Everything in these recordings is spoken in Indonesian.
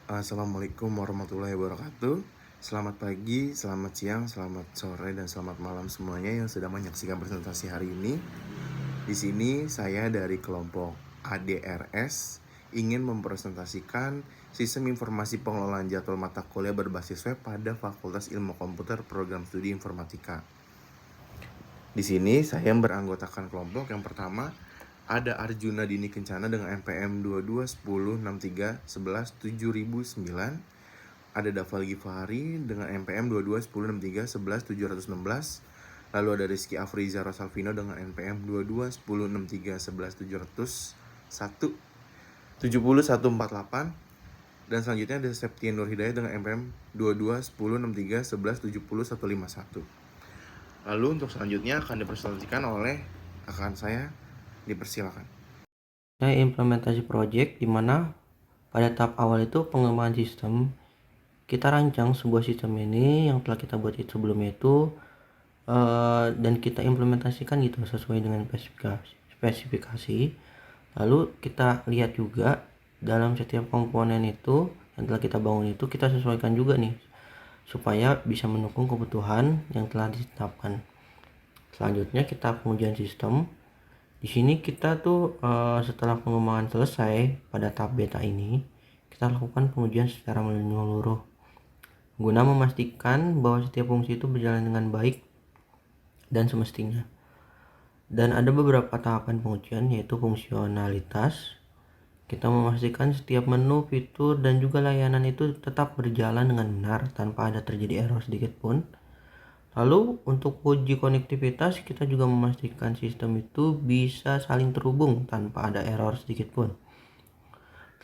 Assalamualaikum warahmatullahi wabarakatuh. Selamat pagi, selamat siang, selamat sore, dan selamat malam semuanya yang sedang menyaksikan presentasi hari ini. Di sini saya dari kelompok ADRS ingin mempresentasikan sistem informasi pengelolaan jadwal mata kuliah berbasis web pada Fakultas Ilmu Komputer Program Studi Informatika. Di sini saya beranggotakan kelompok yang pertama ada Arjuna Dini Kencana dengan NPM 221063117009. Ada Dafal Gifari dengan NPM 221063111716. Lalu ada Rizky Afriza Rosalvino dengan NPM 221063111701 70148. Dan selanjutnya ada Septian Nur Hidayat dengan NPM 22106311700151. Lalu untuk selanjutnya akan dipresentasikan oleh rekan saya. Dipersilakan. Implementasi project di mana pada tahap awal itu pengembangan sistem, kita rancang sebuah sistem ini yang telah kita buat itu sebelumnya itu dan kita implementasikan gitu sesuai dengan spesifikasi. Lalu kita lihat juga dalam setiap komponen itu yang telah kita bangun itu kita sesuaikan juga nih supaya bisa mendukung kebutuhan yang telah ditetapkan. Selanjutnya kita pengujian sistem. Di sini kita tuh setelah pengembangan selesai pada tahap beta ini, kita lakukan pengujian secara menyeluruh guna memastikan bahwa setiap fungsi itu berjalan dengan baik dan semestinya. Dan ada beberapa tahapan pengujian, yaitu fungsionalitas. Kita memastikan setiap menu, fitur, dan juga layanan itu tetap berjalan dengan benar tanpa ada terjadi error sedikit pun. Lalu untuk uji konektivitas, kita juga memastikan sistem itu bisa saling terhubung tanpa ada error sedikit pun.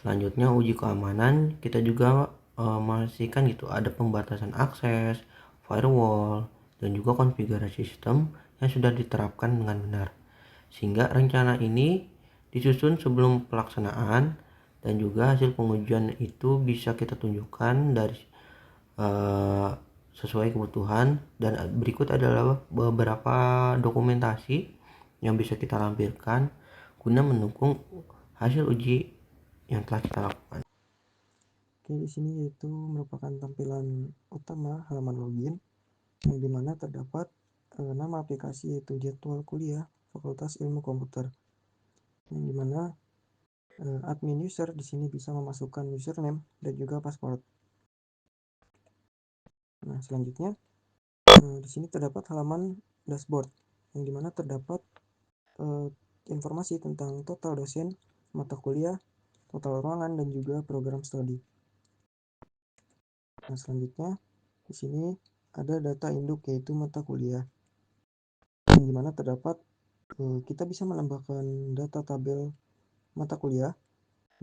Selanjutnya uji keamanan, kita juga memastikan gitu ada pembatasan akses, firewall, dan juga konfigurasi sistem yang sudah diterapkan dengan benar. Sehingga rencana ini disusun sebelum pelaksanaan dan juga hasil pengujian itu bisa kita tunjukkan dari sesuai kebutuhan. Dan berikut adalah beberapa dokumentasi yang bisa kita lampirkan guna mendukung hasil uji yang telah kita lakukan. Oke, di sini yaitu merupakan tampilan utama halaman login yang dimana terdapat nama aplikasi yaitu jadwal kuliah Fakultas Ilmu Komputer, yang dimana admin user di sini bisa memasukkan username dan juga password. Nah, selanjutnya di sini terdapat halaman dashboard yang dimana terdapat informasi tentang total dosen, mata kuliah, total ruangan, dan juga program studi. Nah, selanjutnya di sini ada data induk yaitu mata kuliah, yang dimana terdapat kita bisa menambahkan data tabel mata kuliah.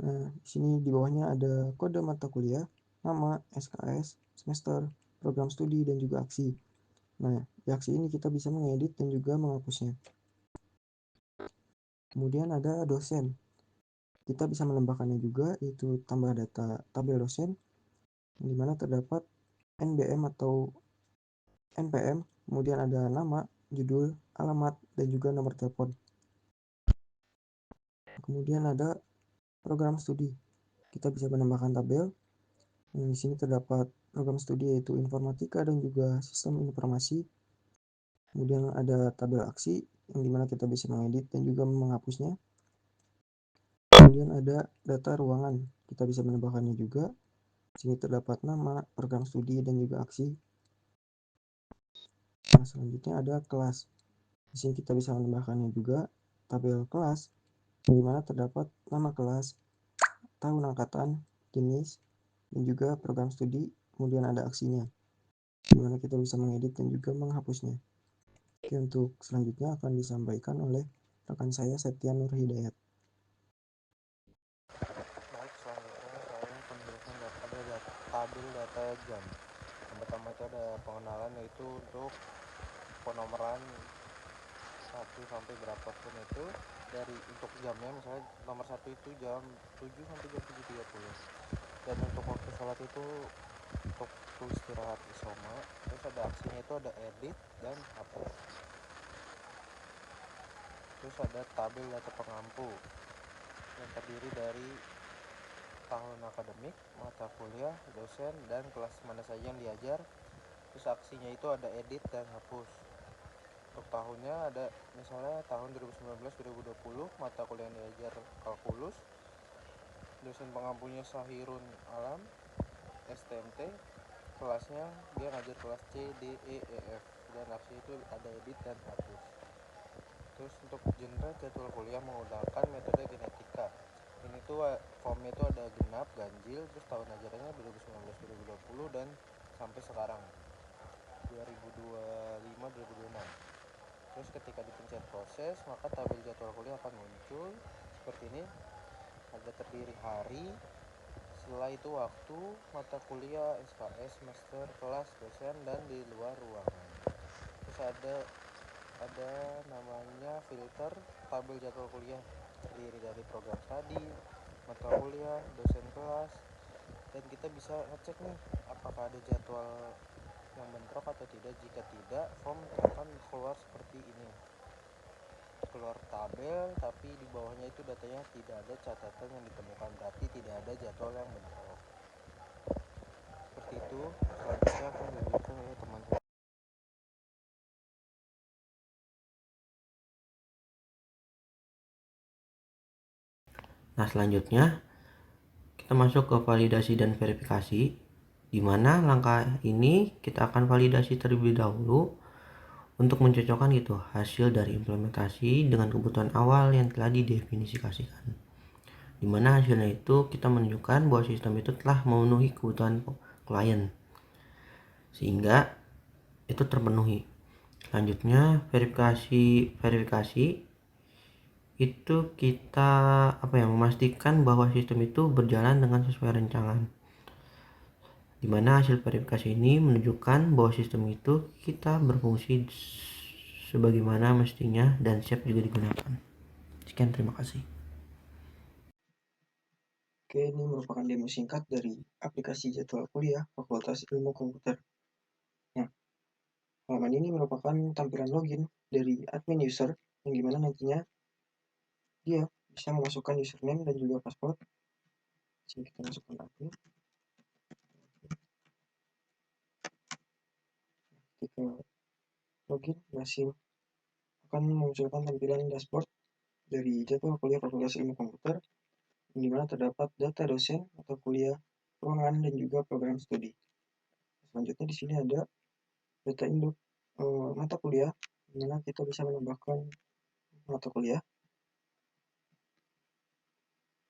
Nah, di sini di bawahnya ada kode mata kuliah, nama, SKS, semester, program studi, dan juga aksi. Nah, di aksi ini kita bisa mengedit dan juga menghapusnya. Kemudian ada dosen. Kita bisa menambahkannya juga, yaitu tambah data tabel dosen, di mana terdapat NBM atau NPM, kemudian ada nama, judul, alamat, dan juga nomor telepon. Kemudian ada program studi. Kita bisa menambahkan tabel. Di sini terdapat program studi yaitu informatika dan juga sistem informasi. Kemudian ada tabel aksi yang dimana kita bisa mengedit dan juga menghapusnya. Kemudian ada data ruangan. Kita bisa menambahkannya juga. Di sini terdapat nama, program studi, dan juga aksi. Nah, selanjutnya ada kelas. Di sini kita bisa menambahkannya juga tabel kelas, di mana terdapat nama kelas, tahun angkatan, jenis, dan juga program studi. Kemudian ada aksinya, di mana kita bisa mengedit dan juga menghapusnya. Oke, untuk selanjutnya akan disampaikan oleh rekan saya Septian Nur Hidayat. Baik, selanjutnya saya penjelasan pada tabel data jam. Yang pertama itu ada pengenalan, yaitu untuk penomoran 1 sampai berapapun itu dari untuk jamnya, misalnya nomor 1 itu jam 7 sampai jam 7.30. Dan untuk waktu sholat itu untuk istirahat isoma. Terus ada aksinya itu ada edit dan hapus. Terus ada tabel data pengampu yang terdiri dari tahun akademik, mata kuliah, dosen, dan kelas mana saja yang diajar. Terus aksinya itu ada edit dan hapus. Untuk tahunnya ada misalnya tahun 2019-2020 mata kuliah yang diajar kalkulus, dosen pengampunya Sahirun Alam, STMT, kelasnya dia ngajar kelas C, D, E, F, dan aksi itu ada edit dan hapus. Terus untuk genre jadwal kuliah menggunakan metode genetika. Ini tuh formnya itu ada genap, ganjil, terus tahun ajarannya 2019-2020 dan sampai sekarang 2025-2026. Terus ketika dipencet proses, maka tabel jadwal kuliah akan muncul seperti ini. Ada terdiri hari, setelah itu waktu, mata kuliah, SKS, semester, kelas, dosen, dan di luar ruangan. Terus ada namanya filter tabel jadwal kuliah, terdiri dari program studi, mata kuliah, dosen kelas, dan kita bisa ngecek nih apakah ada jadwal yang bentrok atau tidak. Jika tidak, form akan keluar seperti ini, keluar tabel tapi di bawahnya itu datanya tidak ada catatan yang ditemukan, berarti tidak ada jadwal yang bentrok. Seperti itu. Selanjutnya akan dilanjutkan oleh teman-teman. Nah, selanjutnya kita masuk ke validasi dan verifikasi, di mana langkah ini kita akan validasi terlebih dahulu untuk mencocokkan gitu hasil dari implementasi dengan kebutuhan awal yang telah didefinisikan. Di mana hasilnya itu kita menunjukkan bahwa sistem itu telah memenuhi kebutuhan klien sehingga itu terpenuhi. Selanjutnya verifikasi itu kita memastikan bahwa sistem itu berjalan dengan sesuai rencana. Di mana hasil verifikasi ini menunjukkan bahwa sistem itu kita berfungsi sebagaimana mestinya dan siap juga digunakan. Sekian, terima kasih. Oke, ini merupakan demo singkat dari aplikasi jadwal kuliah Fakultas Ilmu Komputer. Nah, halaman ini merupakan tampilan login dari admin user, yang dimana nantinya dia bisa memasukkan username dan juga password. Sini kita masukkan admin. Ketika login, berhasil akan memunculkan tampilan dashboard dari jadwal kuliah Fakultas Ilmu Komputer, di mana terdapat data dosen, mata kuliah, ruangan, dan juga program studi. Selanjutnya di sini ada data induk mata kuliah, di mana kita bisa menambahkan mata kuliah.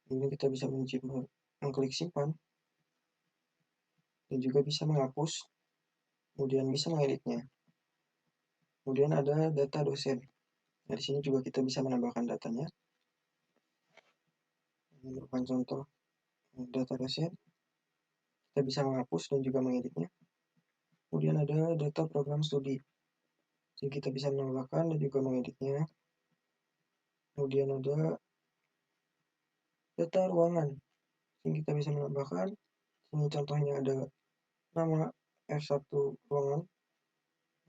Kemudian kita bisa mengklik simpan, dan juga bisa menghapus, kemudian bisa mengeditnya. Kemudian ada data dosen. Nah, di sini juga kita bisa menambahkan datanya. Ini merupakan contoh data dosen. Kita bisa menghapus dan juga mengeditnya. Kemudian ada data program studi. Jadi kita bisa menambahkan dan juga mengeditnya. Kemudian ada data ruangan. Jadi kita bisa menambahkan. Ini contohnya ada nama F1 ruangan.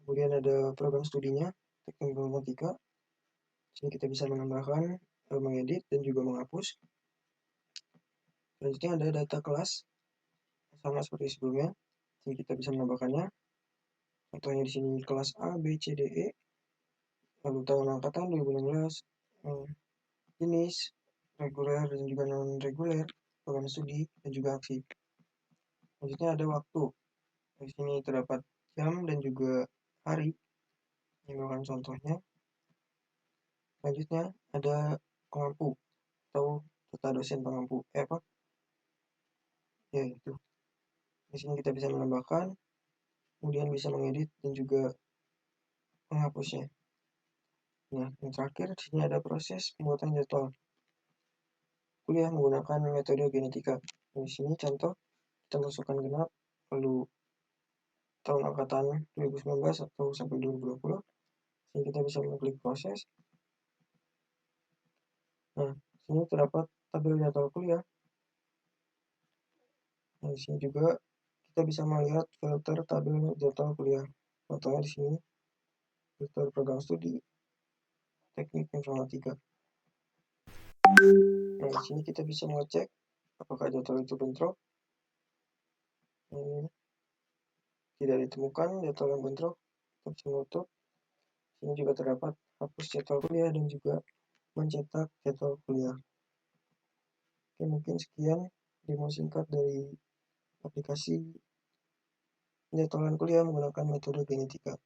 Kemudian ada program studinya, teknik informatika. Sini kita bisa menambahkan, mengedit, dan juga menghapus. Selanjutnya ada data kelas, sama seperti sebelumnya. Sini kita bisa menambahkannya. Contohnya di sini kelas A, B, C, D, E. Lalu tahun angkatan 2016, jenis, reguler, dan juga non-reguler, program studi, dan juga aksi. Selanjutnya ada waktu. Di sini terdapat jam dan juga hari. Ini merupakan contohnya. Selanjutnya ada pengampu atau data dosen pengampu. Ya itu. Di sini kita bisa menambahkan, kemudian bisa mengedit dan juga menghapusnya. Nah, yang terakhir di sini ada proses pembuatan jadwal kuliah menggunakan metode genetika. Di sini contoh kita masukkan genap, lalu tahun angkatan 2019 atau sampai 2020. Sini kita bisa mengklik proses. Nah, sini terdapat tabel jadwal kuliah. Nah, di sini juga kita bisa melihat filter tabel jadwal kuliah. Contohnya di sini filter program studi, teknik informatika. Nah, di sini kita bisa mengecek Apakah jadwal itu bentrok? Tidak ditemukan jadwal yang bentrok, opsi menutup. Sini juga terdapat hapus jadwal kuliah dan juga mencetak jadwal kuliah. Oke, mungkin sekian demo singkat dari aplikasi penjadwalan kuliah menggunakan metode genetika.